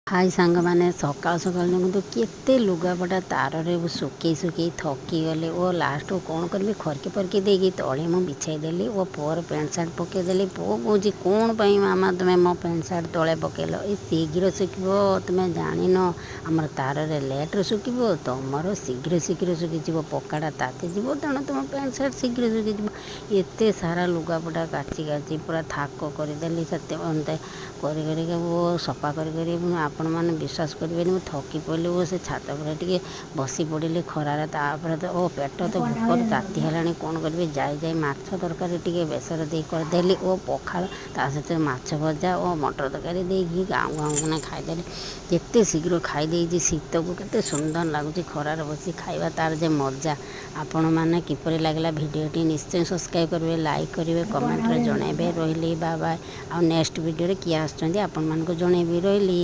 High ସାଙ୍ଗମାନେ ସକାଳୁ ସକାଳୁ ଦେଖନ୍ତୁ କେତେ ଲୁଗାପଟା ତାରରେ ଶୁଖେଇ ଥକିଗଲି ଓ ଲାଷ୍ଟକୁ କ'ଣ କରିବି ଖରକି ଫରକି ଦେଇକି ତଳେ ମୁଁ ବିଛାଇ ଦେଲି ଓ ପୁଅର ପ୍ୟାଣ୍ଟ ସାର୍ଟ ପକାଇଦେଲି। ପୁଅ କହୁଛି କ'ଣ ପାଇଁ ମାମା ତୁମେ ମୋ ପ୍ୟାଣ୍ଟ ସାର୍ଟ ତଳେ ପକାଇଲ, ଏ ଶୀଘ୍ର ଶୁଖିବ ତୁମେ ଜାଣିନ ଆମର ତାରରେ ଲେଟ୍ରେ ଶୁଖିବ, ତୁମର ଶୀଘ୍ର ଶୁଖିଯିବ, ପକ୍କାଟା ତାତିଯିବ, ତେଣୁ ତୁମ ପ୍ୟାଣ୍ଟ ସାର୍ଟ ଶୀଘ୍ର ଶୁଖିଯିବ। ଏତେ ସାରା ଲୁଗାପଟା କାଚି ପୁରା ଥାକ କରିଦେଲି। ସେତେ କରିକା ଓ ସଫା କରି ଆପଣମାନେ ବିଶ୍ୱାସ କରିବେନି, ମୁଁ ଥକି ପଡ଼ିଲି ଓ ସେ ଛାତ ଉପରେ ଟିକେ ବସି ପଡ଼ିଲି ଖରାରେ। ତାପରେ ଓ ପେଟ ତ ଭୋକରେ ତାତି ହେଲାଣି, କ'ଣ କରିବି ଯାଇ ମାଛ ତରକାରୀ ଟିକେ ବେସର ଦେଇ କରିଦେଲି ଓ ପଖାଳ ତା ସହିତ ମାଛ ଭଜା ଓ ମଟର ତରକାରୀ ଦେଇକି ଗାଁ କିନା ଖାଇଦେଲି। କେତେ ଶୀଘ୍ର ଖାଇ ଦେଇଛି, ଶୀତକୁ କେତେ ସୁନ୍ଦର ଲାଗୁଛି ଖରାରେ ବସି ଖାଇବା, ତାର ଯେ ମଜା। ଆପଣମାନେ କିପରି ଲାଗିଲା ଭିଡ଼ିଓଟି ନିଶ୍ଚୟ ସବସ୍କ୍ରାଇବ୍ କରିବେ, ଲାଇକ୍ କରିବେ, କମେଣ୍ଟରେ ଜଣାଇବେ। ରହିଲି, ବାଏ ବାଏ। ଆଉ ନେକ୍ସଟ ଭିଡ଼ିଓରେ କିଏ ଆସୁଛନ୍ତି ଆପଣମାନଙ୍କୁ ଜଣାଇବି। ରହିଲି।